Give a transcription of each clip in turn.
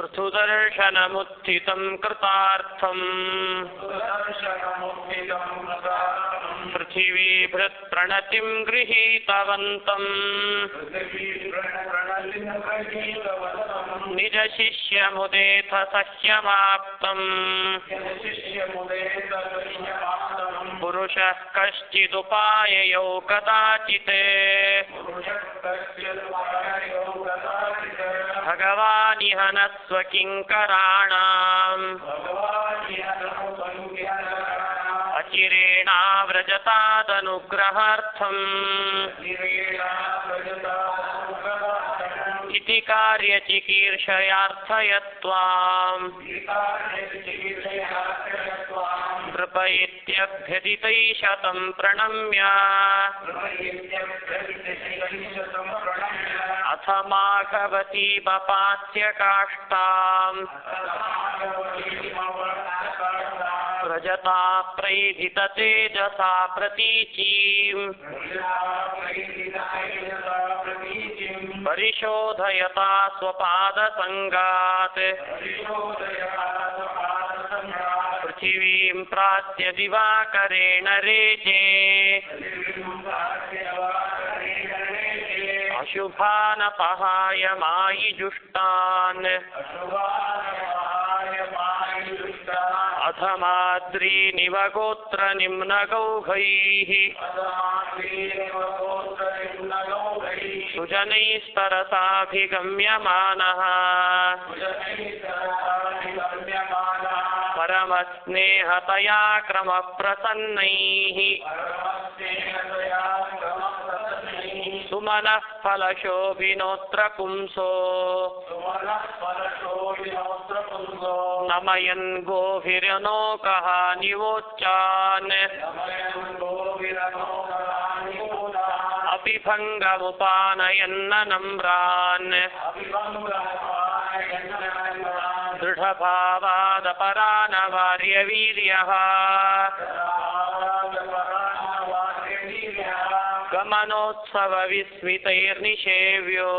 पृथुदर्शनमुत्थितं कृतार्थम् पृथिवीभृत्प्रणतिं गृहीतवन्तम् निजशिष्यमुदेथ सह्यमाप्तम् पुरुषः कश्चिदुपाययौ कदाचित् भगवानिह न स्वकिङ्कराणाम् अचिरेणाव्रजतादनुग्रहार्थम् इति कार्यचिकीर्षयार्थयत्वाम् नृप इत्यभ्यदितैशतं प्रणम्य अथ माघवती बपास्य काष्ठाम् व्रजता प्रैधित तेजसा प्रतीचीम् परिशोधयता स्वपादसङ्गात् पृथिवीं प्राच्य दिवाकरेण रेचे अशुभानपहाय मायिजुष्टान् अथमाद्रीनिव गोत्रनिम्नगौघैः सुजनैस्तरसाभिगम्यमानः परमस्नेहतया क्रमप्रसन्नैः सुमनः फलशोभिनोऽत्र पुंसो नमयन् गोभिरनोकः निवोच्चान् अपि भङ्गमुपानयन्न नम्रान् दृढभावादपरानवार्यवीर्यः गमनोत्सवविस्मितैर्निषेव्यो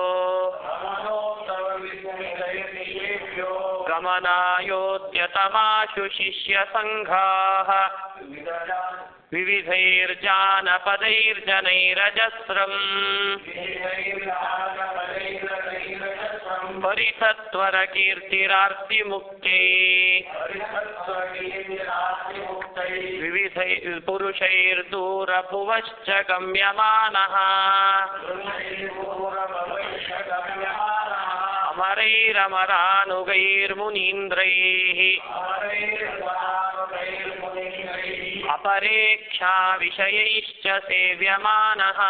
गमनायोद्यतमाशु शिष्यसङ्घाः विविधैर्जानपदैर्जनैरजस्रम् परितत्वरकीर्तिरार्तिमुक्ते विविधैर्पुरुषैर्दूरभुवश्च गम्यमानः अमरैरमरानुगैर्मुनीन्द्रैः अपरेक्षा विषयैश्च सेव्यमानः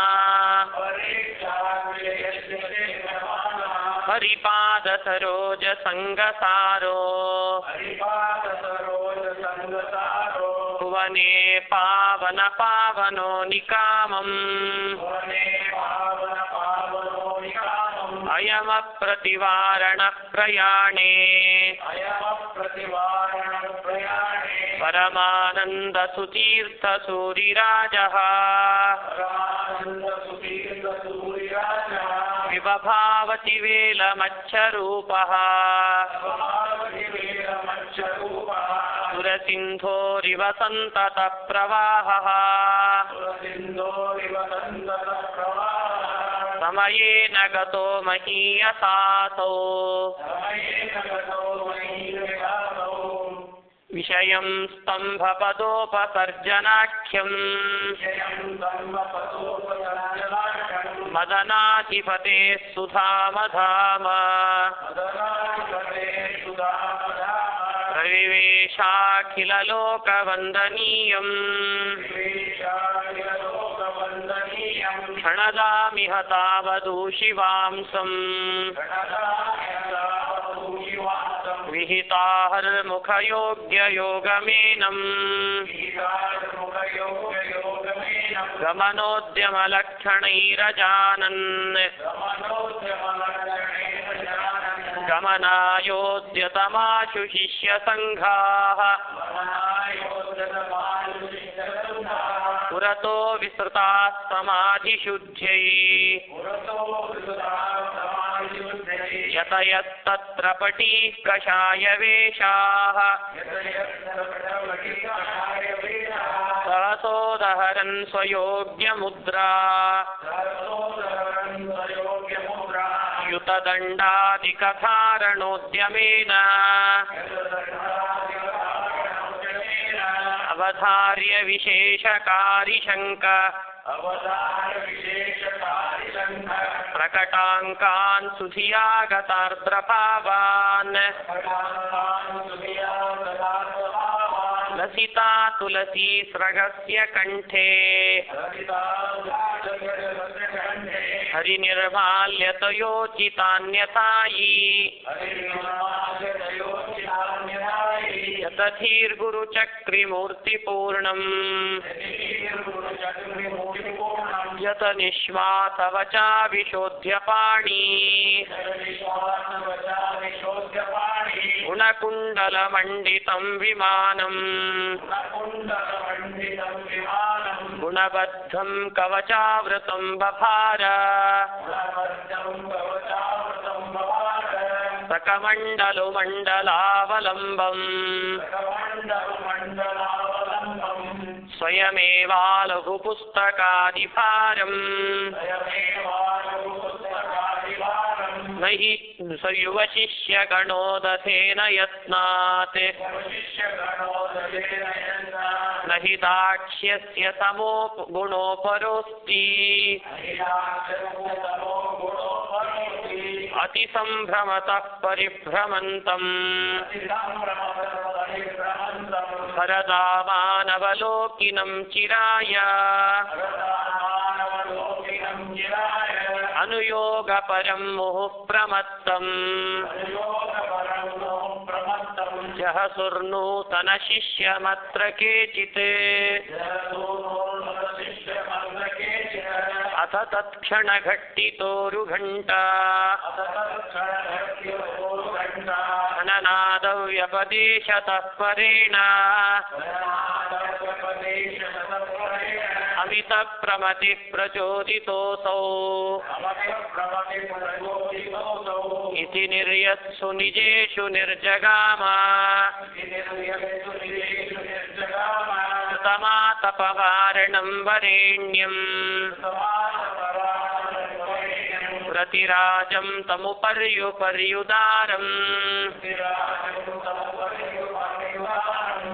हरिपादसरोजसङ्गसारो भुवने पावन पावनो निकामम् अयमप्रतिवारणः प्रयाणे परमानन्दसुतीर्थसूरिराजः विबभावति वेलमच्छरूपः सुरसिन्धोरिव सन्ततः प्रवाहः समयेन गतो महीयसासौ विषयं स्तम्भपदोपसर्जनाख्यम् मदनाधिपतेः सुधामधाम प्रविवेशाखिललोकवन्दनीयम् क्षणदामिह तावदूशिवांसम् विहिताहर्मुखयोग्ययोगमेनम् गमनोद्यमलक्षणैरजानन् गमनायोद्यतमाशु शिष्यसङ्घाः पुरतो विसृताः समाधिशुद्ध्यै यतयस्तत्र पटीः कषायवेषाः सहसोदहरन् स्वयोग्यमुद्रा युतदण्डादिकथारणोद्यमेन अवधार्य विशेषकारिशङ्क प्रकटाङ्कान् सुधियागतार्द्रभावान् लसिता तुलसी स्रगस्य कण्ठे हरिनिर्माल्यतयोचितान्यथायी यतधीर्गुरुचक्रिमूर्तिपूर्णम् यत निश्वासवचा विशोध्यपाणी गुणकुण्डलमण्डितं विमानम् गुणबद्धं कवचावृतं बभार सकमण्डलुमण्डलावलम्बम् स्वयमेवालघुपुस्तकादिभारम् न हि युवशिष्यगणोदथेन यत्नात् न हि दाक्ष्यस्य समो गुणोपरोक्ति अतिसम्भ्रमतः परिभ्रमन्तम् भरदामानवलोकिनं चिराय अनुयोगपरं मुहुः प्रमत्तम् यः सुर्नूतनशिष्यमत्र केचित् अथ तत्क्षणघट्टितोरुघण्टा अननादव्यपदेशतः परेण अमितप्रमतिः प्रचोदितोऽसौ इति निर्यत्सु निजेषु निर्जगाम तमातपवारणं वरेण्यम् प्रतिराजं तमुपर्युपर्युदारम्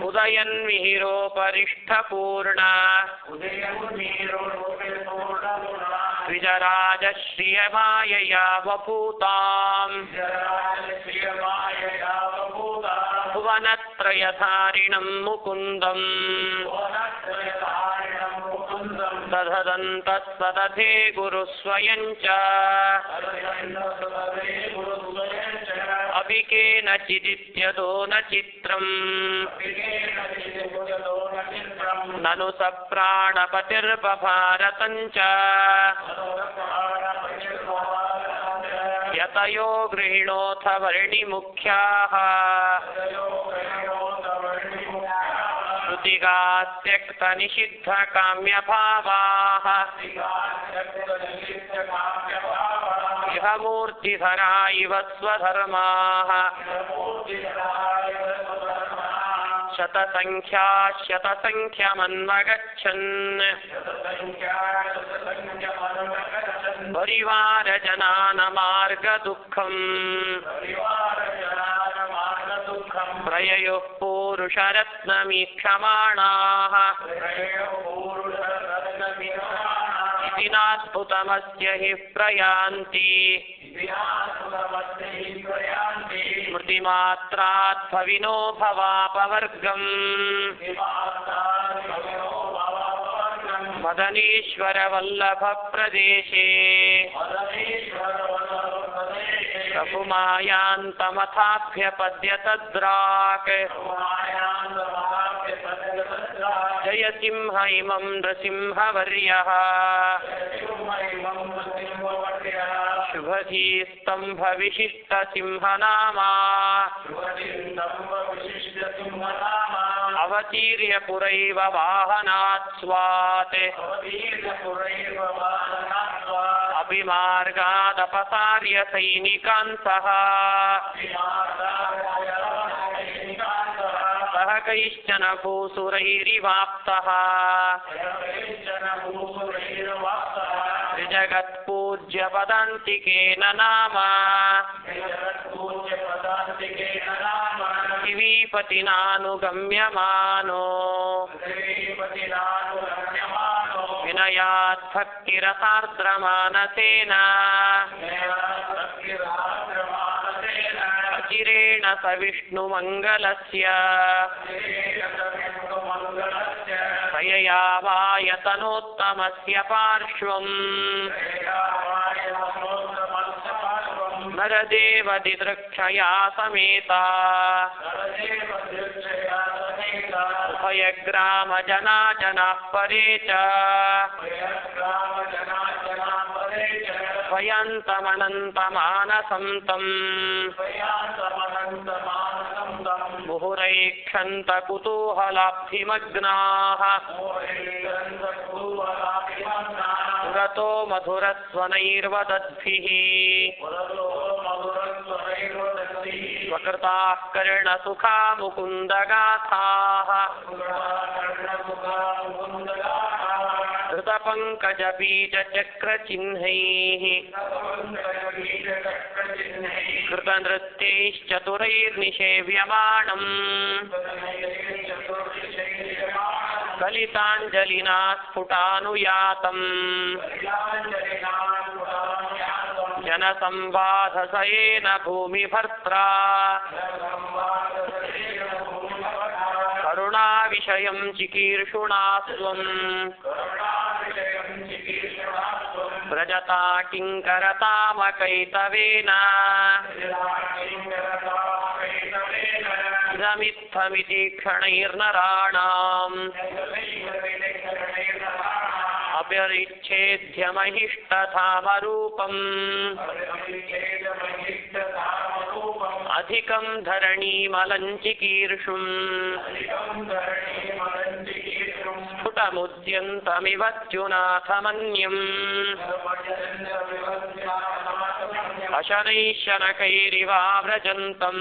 उदयन्मिहिरोपरिष्ठपूर्ण द्विजराजश्रियमायया वपूताम् भुवनत्रयधारिणं मुकुन्दम् दधदन्तस्तदधे गुरुस्वयं च अभिकेनचिदित्यदो न चित्रम् ननु स प्राणपतिर्बभारतं च यतयो गृहीणोऽथ वर्णिमुख्याः श्रुतिगात्यक्तनिषिद्धकाम्यभावाः इह मूर्तिधरा इव स्वधर्माः शतसङ्ख्यमन्वगच्छन् परिवारजनानमार्गदुःखम् प्रययोः पूरुषरत्नमीक्षमाणाः इति नाद्भुतमस्य हि प्रयान्ति स्मृतिमात्रात् भविनो भवापवर्गम् मदनीश्वरवल्लभप्रदेशे रघुमायान्तमथाभ्यपद्यतद्राक् जयसिंह इमं नृसिंहवर्यः ಶುಭಧೀ ಸ್ತಂಭ ವಿಶಿಷ್ಟ ಸಿಂಹನಾಮ ಅವತೀರ್ಯ ಪುರೈವ ವಾಹನಾತ್ ಸ್ವಾತ್ ಅಭಿಮಾರ್ಗಾದಪಸಾರ್ಯ ಸೈನಿಕಾನ್ ಸಹ ಸಹ ಕೈಶ್ಚನ ಭೂಸುರೈರಿವಾಪ್ತಃ ಜಗತ್ಪೂಜ್ಯ ಪದಾಂತಿಕೇನ ನಾಮ ದಿವೀಪತಿನಾನುಗಮ್ಯಮಾನೋ ವಿನಯಾತ್ ಭಕ್ತಿರಸಾರ್ದ್ರಮಾನಸೇನ ಅಚಿರೇಣ ಸ ವಿಷ್ಣುಮಂಗಲಸ್ಯ ತಯಯಾವಾಯತನೋತ್ತಮಸ್ಯ ಪಾರ್ಶ್ವಂ ನರದೇವದಿದೃಕ್ಷಯಾ ಸಮೇತ ಉಭಯಗ್ರಾಮಜನಾ ಜನಾಃ ಪರೇ ಚ ಸ್ವಯಂತಮನಂತಮಾನಸಂ ತಂ ಮುಹುರೈಕ್ಷಂತ ಕುತೂಹಲಾಬ್ಧಿಮಗ್ನಾಃ ಪುರತೋ ಮಧುರಸ್ವನೈರ್ವದದ್ಭಿಃ ಸ್ವಕೃತಾಃ ಕರ್ಣಸುಖಾ ಮುಕುಂದಗಾಥಾಃ ಧೃತಪಂಕಜಬೀಜಚಕ್ರಚಿಹ್ನೈಃ ಕೃತನೃತ್ಯೈಶ್ಚತುರೈರ್ನಿಷೇವ್ಯಮಾಣಂ ಕಲಿತಾಂಜಲಿನಾ ಸ್ಫುಟಾನುಯಾತಂ ಜನಸಂವಾದಸಯೇನ ಭೂಮಿಭರ್ತ್ರಾ ಕರುಣಾವಿಷಯಂ ಚಿಕೀರ್ಷುಣಾ ಸ್ವಂ ವ್ರಜತಾ ಕಿಂಕರತಾಮಕೈತವೇನ ಇದಮಿತ್ತಮಿತಿ ಕ್ಷಣೈರ್ನರಾಣಾಂ ಅಪರಿಚ್ಛೇದ್ಯಮಹಿಷ್ಟಧಾಮರೂಪಂ ಅಧಿಕಂ ಧರಣೀಮಲಂಚಿಕೀರ್ಷುಂ ಸ್ಫುಟಮುದ್ಯಂತಮಿವತ್ಯುನಾಥಮನ್ಯಂ ಅಶನೈಃ ಶನಕೈರಿವಾವ್ರಜಂತಂ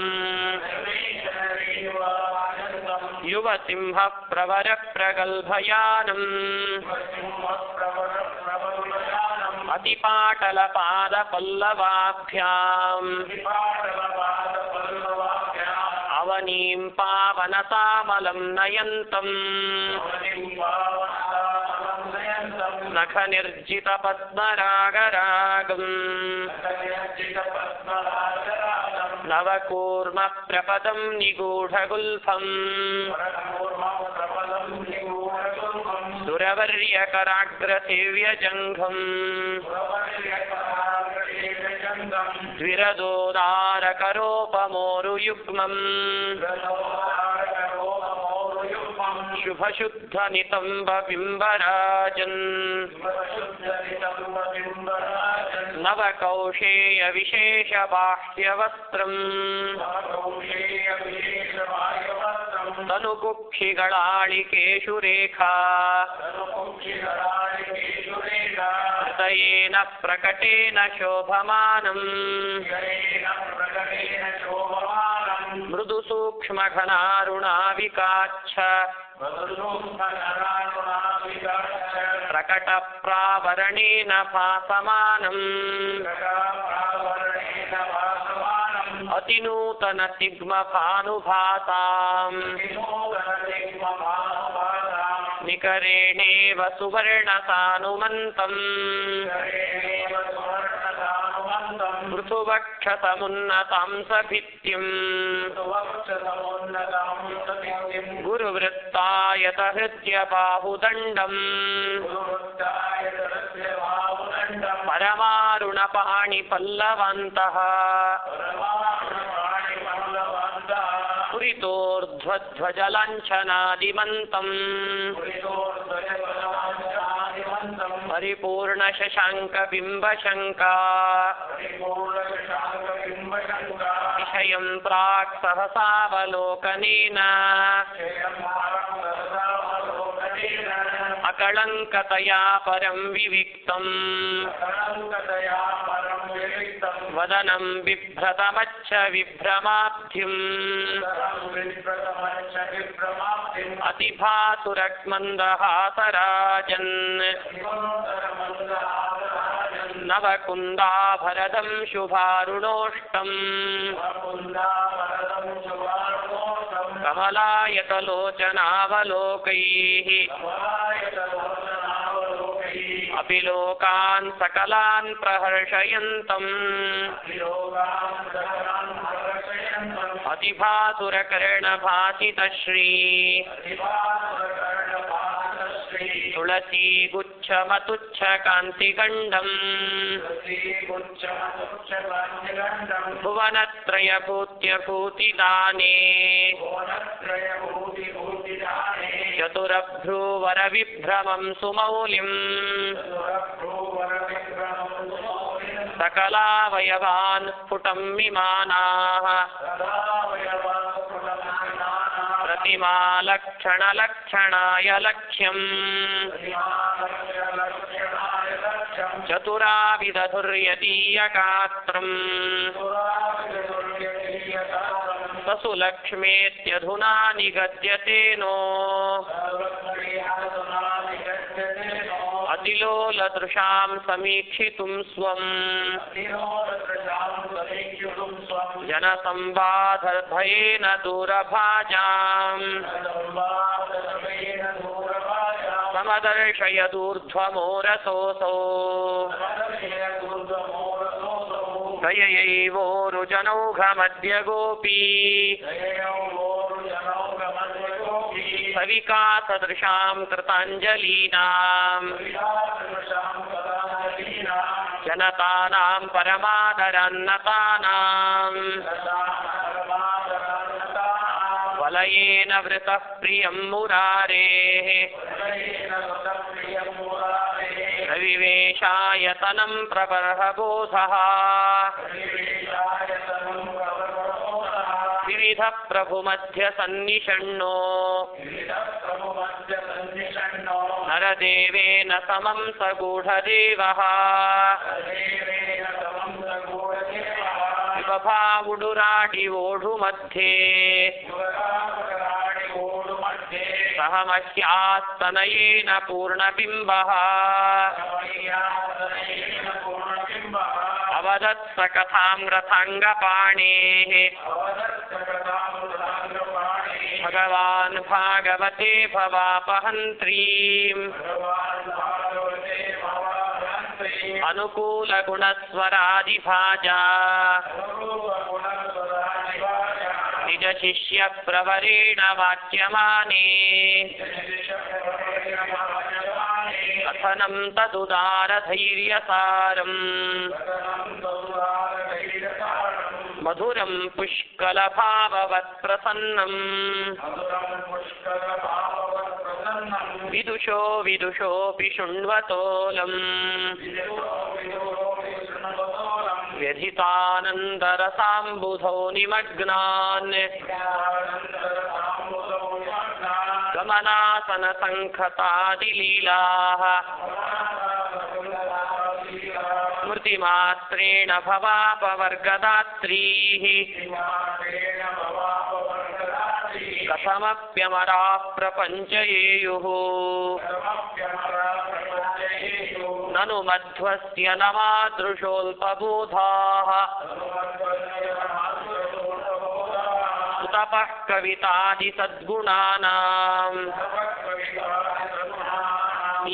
ಯುವಸಿಂಹ ಪ್ರವರ ಪ್ರಗಲ್ಭಯಾನಂ ಅತಿಪಾಟಲಪಾದಪಲ್ಲವಾಭ್ಯಾಂ ಅವನೀಂ ಪಾವನತಾಮಲಂ ನಯಂತಂ ನಖನಿರ್ಜಿತಪದ್ಮರಾಗರಾಗಂ ನವಕೂರ್ಮ ಪ್ರಪದಂ ನಿಗೂಢಗುಲ್ಫಂ ಸುರವರ್ಯಕರಾಗ್ರಸೇವ್ಯಜಂಘಂ ದ್ವಿರದೋದಾರಕರೋಪಮೋರುಯುಗ್ಮಂ ಶುಭಶುದ್ಧನಿತಂಬಬಿಂಬರಾಜನ್ ನವಕೌಶೇಯವಿಶೇಷಬಾಹ್ಯವಸ್ತ್ರಂ ತನುಕುಕ್ಷಿಗಳಾಳಿಕೇಶು ರೇಖಾ ಹೃದಯೇನ ಪ್ರಕಟೇನ ಶೋಭಮಾನಂ ಮೃದು ಸೂಕ್ಷ್ಮ ಘನಾರುಣಾವಿಕಾಚ್ಛ ಪ್ರಕಟ ಪ್ರಾವರಣೇನ ಭಾಸಮಾನಂ ಅತಿನೂತನ ಸಿಗ್ಮ ಭಾನುಭಾತಾಂ ನಿಕರೇಣೇವ ಸುವರ್ಣ ಸಾನುಮಂತಂ ಪೃಥುವಕ್ಷಸಮುನ್ನತಾಂ ಸಭಿತ್ಯಂ ಗುರುವೃತ್ತಾಯತ ಹೃದ್ಯ ಬಾಹುದಂಡಂ ಪರಮಾರುಣ ಪಾಣಿ ಪಲ್ಲವಂತಃ ಪುರಿತೋರ್ಧ್ವಧ್ವಜಲಾಂಛನಾದಿಮಂತಂ ಪರಿಪೂರ್ಣ ಶಶಾಂಕ ಬಿಂಬಶಂಕಾ विषयं प्राक् सहसावलोकनेन अकलङ्कतया परं विविक्तम् वदनं बिभ्रतमच्च विभ्रमाब्धिम् अतिभासुरक्मन्दहासराजन् नवकुन्दाभरदं शुभारुणोष्टम् कमलायतलोचनावलोकैः अपि लोकान् सकलान् प्रहर्षयन्तम् अतिभासुरकर्णभासितश्री तुलसीगुच्छमतुच्छकान्तिगण्डम् भुवनत्रयभूत्यभूतिदाने चतुरभ्रूवरविभ्रमं सुमौलिम् सकलावयवान् स्फुटं विमानाः प्रतिमालक्षणलक्षणाय लक्ष्यम् चतुराविदधुर्यदीयगात्रम् ससुलक्ष्मेत्यधुना निगद्यते नो अतिलोलदृशां समीक्षितुं स्वम् जनसंवादभयेन दूरभाजाम् समदर्शयदूर्ध्वमोरसोऽसौ दययैवोरुजनौघमद्य गोपी सविकासदृशां कृताञ्जलीनां जनतानां परमादरान्नतानां वलयेन वृतः प्रियं मुरारेः रविवेशायतनं प्रबर्हबोधः विविधप्रभुमध्यसन्निषण्णो नरदेवेन समं सगूढदेवः विबभावुडुराडिवोढुमध्ये सह मह्यास्तनयेन पूर्णबिम्बः अवदत्सकथां रथाङ्गपाणेः भगवान् भागवते भवापहन्त्रीम् अनुकूलगुणस्वरादिभाजा निजशिष्यप्रवरेण वाच्यमाने कथनं तदुदारधैर्यसारम् मधुरं पुष्कलभाववत्प्रसन्नम् विदुषो विदुषोऽपि शृण्वतोलम् व्यथितानन्दरसाम्बुधौ निमग्नान् गमनासनसङ्खतादिलीलाः स्मृतिमात्रेण भवापवर्गदात्रीः कथमप्यमराः प्रपञ्चयेयुः ननु मध्वस्य न मादृशोऽल्पबोधाः सुतपः कवितादिसद्गुणानाम्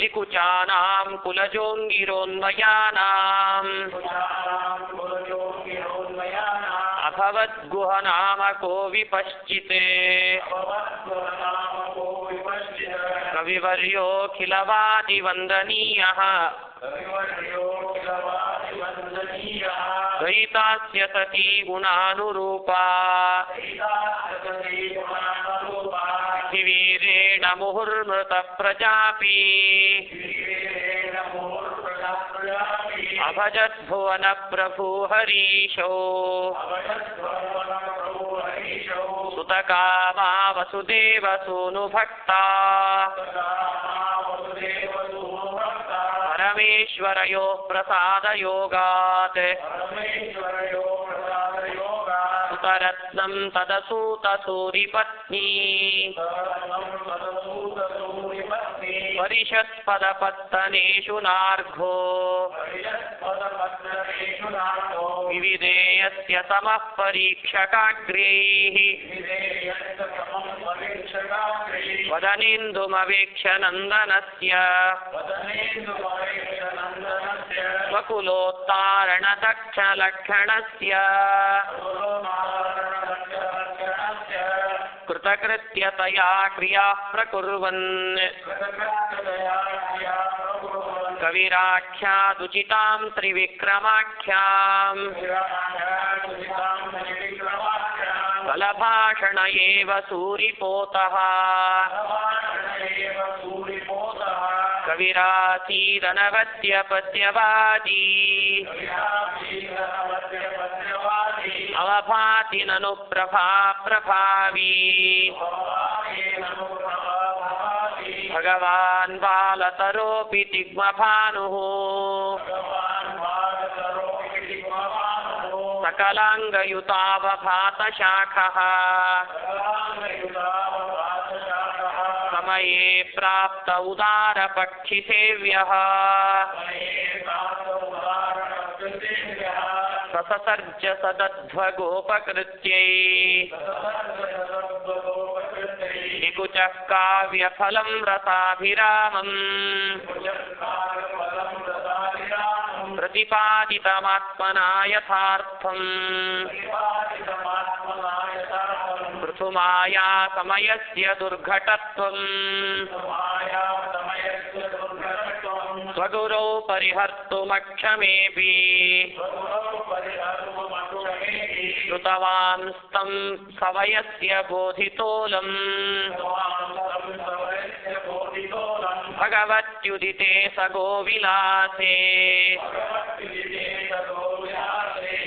लिकुचानां कुलजोङ्गिरोन्मयानाम् अभवद्गुहनामको विपश्चिते कविवर्योऽखिलवादिवन्दनीयः द्वैतास्य सती गुणानुरूपा वीरेण मुहुर्मृतः प्रजापि ಅಭಜದ್ಭುವನ ಪ್ರಭು ಹರೀಶೋ ಸುತಕಾಮ ವಸುದೇವ ಸೂನು ಭಕ್ತ ಪರಮೇಶ್ವರಯೋ ಪ್ರಸಾದ ಯೋಗಾತ್ ಸುತರತ್ನಂ ತದಸೂತ ಸೂರಿಪತ್ನಿ ಪರಿಷತ್ಪದಪತ್ತನೇಷು ನಾರ್ಘೋ ವಿವಿಧೇಯಸ್ಯ ಸಮಃ ಪರೀಕ್ಷಕಾಗ್ರೈಃ ವದನೇಂದುಮವೇಕ್ಷ್ಯ ನಂದನಸ್ಯ ಸ್ವಕುಲೋತ್ತಾರಣ ದಕ್ಷ ಲಕ್ಷಣಸ್ಯ ಕೃತಕೃತ್ಯತಯಾ ಕ್ರಿಯಾ ಪ್ರಕುರ್ವನ್ ಕವಿರಾಖ್ಯಾದುಚಿತಾಂ ತ್ರಿವಿಕ್ರಮಾಖ್ಯಾಂ ಬಲಭಾಷಣ ಏವ ಸೂರಿಪೋತಃ ಕವಿರಾಸೀದನವದ್ಯ ಪದ್ಯವಾದಿ ಅವಭಾತಿ ನನು ಪ್ರಭಾ ಪ್ರಭಾವಿ ಭಗವಾನ್ ಬಾಲತರೋಪಿ ತಿಗ್ಮಭಾನುಃ ಸಕಲಾಂಗಯುತಾವಭಾತ ಶಾಖಃ ಸಮಯೇ ಪ್ರಾಪ್ತ ಉದಾರ ಪಕ್ಷಿ ಸೇವ್ಯಃ ಸಸರ್ಜ ಸದಧ್ವಗೋಪಕೃತ್ಯೈ ನಿಕುಚಃ ಕಾವ್ಯಫಲಂ ರಸಾಭಿರಾಮಂ ಪ್ರತಿಪಾದಿತಮಾತ್ಮನಾ ಯಥಾರ್ಥಂ ಪೃಥುಮಾಯಾ ಸಮಯಸ್ಯ ದುರ್ಘಟತ್ವಂ ಸ್ವಗುರೌ ಪರಿಹರ್ತುಮಕ್ಷಮೇಪಿ ಶ್ರುತವಾಂಸ್तं ಸವಯಸ್ಯ ಬೋಧಿತೋಲಂ ಭಗವತ್ಯುದಿತೆ ಸ ಗೋವಿಲಾಸೆ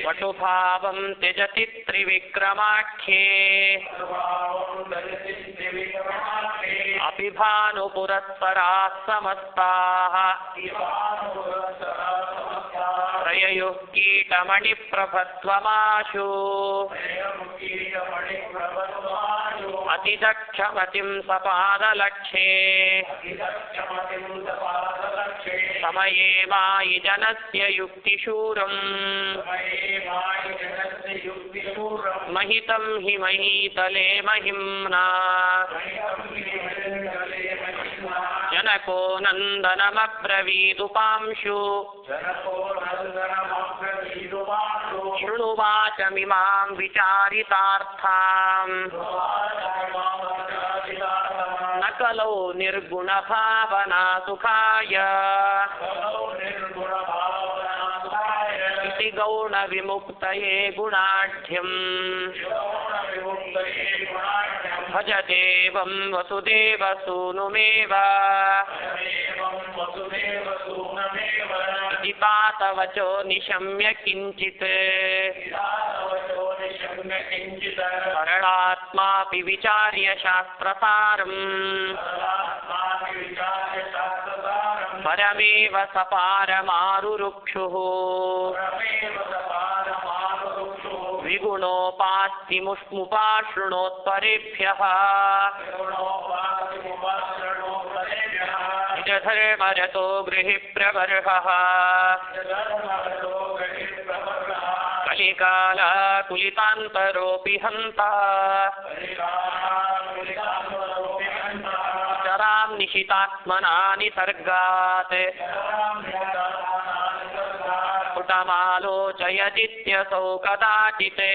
ವಟುಭಾವಂ ತ್ಯಜತಿ ತ್ರಿವಿಕ್ರಮಾಖ್ಯೆ ಅಪಿ ಭಾನುಪುರಸ್ಸರಾಃ ಸಮಸ್ತಾಃ ತ್ರಯಯುಃ ಕೀಟಮಣಿಪ್ರಭತ್ವಮಾಶು ಅತಿದಕ್ಷಮತಿಂ ಸಪಾದಲಕ್ಷೇ ಸಮಯೇ ಮಾಯಿ ಜನಸ್ಯ ಯುಕ್ತಿಶೂರಂ ಮಹಿತಂ ಹಿ ಮಹೀತಲೆ ಮಹಿಮ್ನಾ ಜನಕೋ ನಂದನಮಬ್ರವೀದುಪಾಂಶು ಶೃಣುವಾಚಮಿಮಾಂ ವಿಚಾರಿತಾರ್ಥಾಂ ನ ಕಲೌ ನಿರ್ಗುಣಭಾವನಾ ಸುಖಾಯ ಇತಿ ಗೌಣವಿಮುಕ್ತಯೇ ಗುಣಾಢ್ಯಂ ಭಜದೇವಂ ವಸುದೇವಸೂನುಮೇವ ಇತಿ ಪಾತವಚೋ ನಿಶಮ್ಯ ಕಿಂಚಿತ್ ಸರಳಾತ್ಮಾಪಿ ವಿಚಾರ್ಯ ಶಾಸ್ತ್ರಸಾರಂ ಪರಮೇವ ಸಪಾರಮಾರುರುಕ್ಷುಃ ವಿಗುಣೋಪಾಸ್ತಿ ಮುಷ್ಮುಪಾಶೃಣೋತ್ಪರೇಭ್ಯಃ ನಿಜಧರ್ಮರತೋ ಗೃಹಿ ಪ್ರವರ್ಹಃ ಕಲಿಕಾಲ ಕುಲಿತಾಂತರೋಪಿ ಹಂತ ಚರಾಂ ನಿಶಿತಾತ್ಮನಾ ನಿಸರ್ಗಾತ್ ಪುಟಮಾಲೋಚಯದಿತ್ಯಸೌ ಕದಾಚಿತ್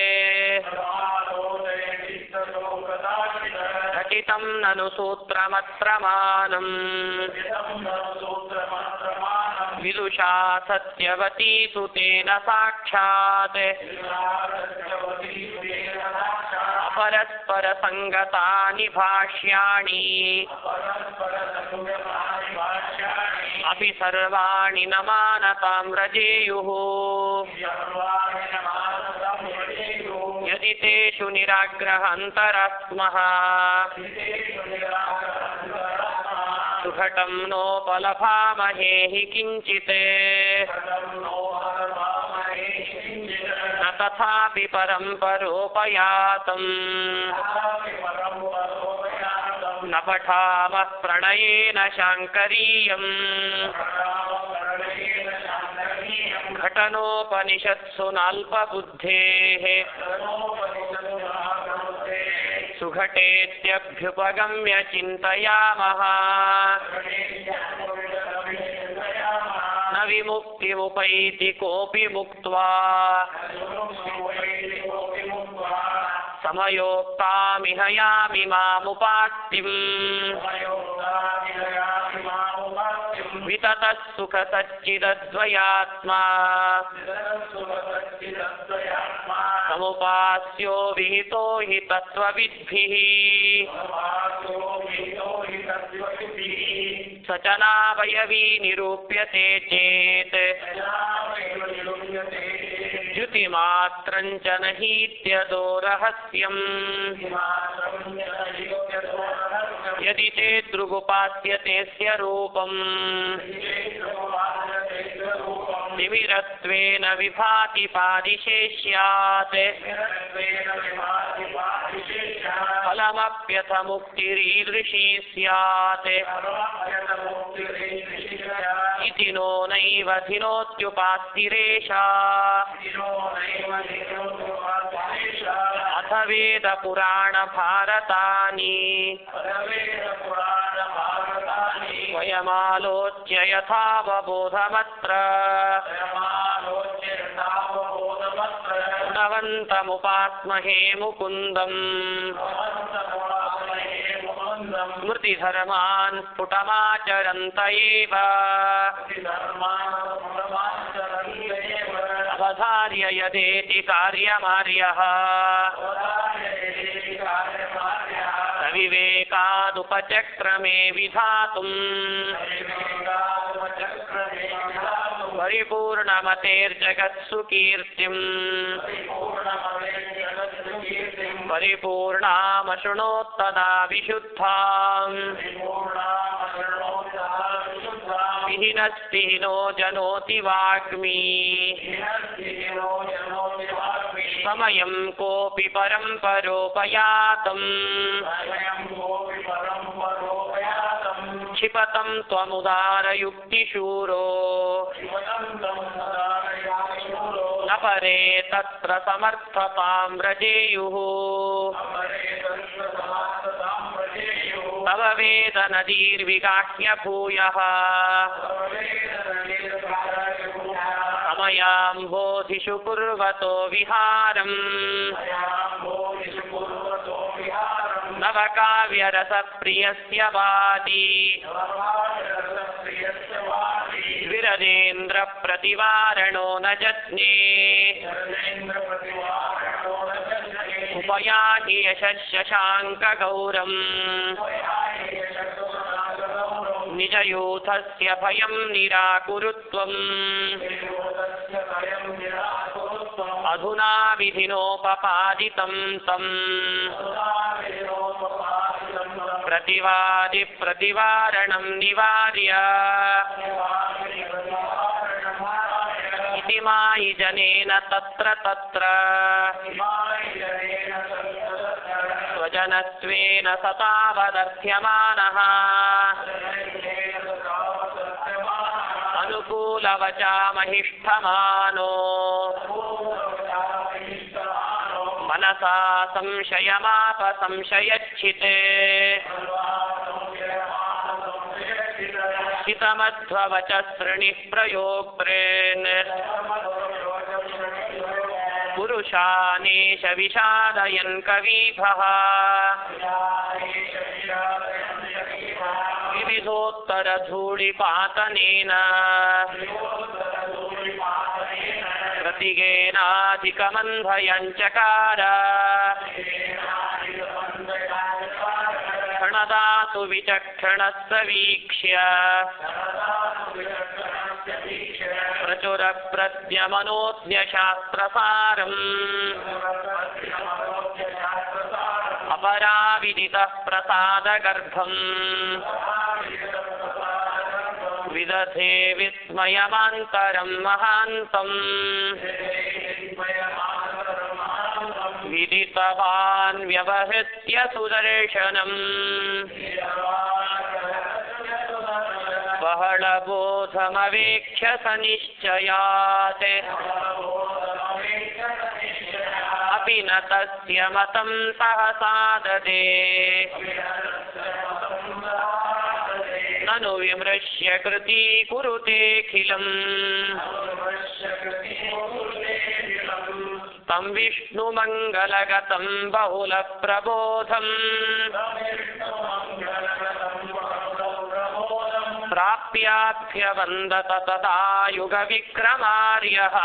ಘಟಿತಂ ನನು ಸೂತ್ರಮತ್ರಮಾನಂ ವಿದುಷಾ ಸತ್ಯವತೀ ಸುತೇನ ಸಾಕ್ಷಾತ್ अपरस्परसङ्गतानि भाष्याणि अपि सर्वाणि न मानतां रजेयुः यदि तेषु निराग्रहान्तरस्मः सुघटं नोपलभामहे हि किञ्चित् न तथापि परं परोपयातम् न पठामः प्रणयेन शाङ्करीयम् घटनोपनिषत्सु नाल्पबुद्धेः सुघटेत्यभ्युपगम्य चिन्तयामः न विमुक्तिमुपैति कोऽपि मुक्त्वा समयोक्तामिह यामिमामुपात्तिम् विततः सुखसच्चिदद्वयात्मा समुपास्यो विहितो हि तत्त्वविद्भिः स च नावयवी निरूप्यते चेत् द्युतिमात्रं च न हीत्यदो रहस्यम् यदि चेद्दृगुपास्यतेऽस्य रूपम् निविरत्वेन विभाति पादिशेष्यात् फलमप्यथ मुक्तिरीदृशी स्यात् इति नो नैव धिनोत्युपास्तिरेषा अथ वेदपुराणभारतानि वयमालोच्य यथावबोधमत्र गुणवन्तमुपास्महे मुकुन्दम् स्मृतिधर्मान् स्फुटमाचरन्त एव अवधार्य यदेति कार्यमार्यः विवेकादुपचक्रमे विधातुम् परिपूर्णमतेर्जगत्सु कीर्तिम् परिपूर्णामशृणोत्तदा विशुद्धाम् विहीनस्तिहीनो जनोति वाग्मी समयं कोऽपि परं परोपयातम् क्षिपतं त्वमुदारयुक्तिशूरो न परे तत्र समर्थतां व्रजेयुः तव वेदनदीर्विगाह्य भूयः समयाम्भोधिषु कुर्वतो विहारम् नवकाव्यरसप्रियस्य वादी विरदेन्द्रप्रतिवारणो न जज्ञे उपयाहि यशशाङ्कगौरम् निजयूथस्य भयं निराकुरुत्वम् अधुना विधिनोपपादितं तम् प्रतिवादि प्रतिवारणं निवार्य इति मायि जनेन तत्र तत्र स्वजनत्वेन सतावदर्थ्यमानः अनुकूलवचामहिष्ठमानो मनसा संशयमाप संशयच्छिते हितमध्ववचसृणिः प्रयोक्त्रेन् पुरुषानेश विषादयन् कवीभः विविधोत्तरधूलिपातनेन प्रतिगेनाधिकमन्धयञ्चकार शरणदातु विचक्षणः सवीक्ष्य प्रचुरप्रज्ञमनोज्ञशास्त्रसारम् अपराविदितः प्रसादगर्भम् विदधे विस्मयमान्तरं महान्तम् विदितवान् व्यवहृत्य सुदर्शनम् बहळबोधमवेक्ष्य सनिश्चयात् अपि न तस्य मतं सहसा ददे ननु विमृश्य कृती कुरुतेऽखिलम् तं विष्णुमङ्गलगतं बहुलप्रबोधम् प्राप्याभ्यवन्दत तदा युगविक्रमार्यः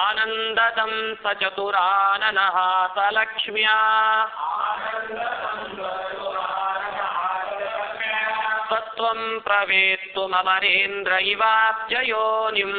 आनन्ददं स चतुराननः स लक्ष्म्या तत्त्वं प्रवेत्तुममरेन्द्र इवाब्जयोनिम्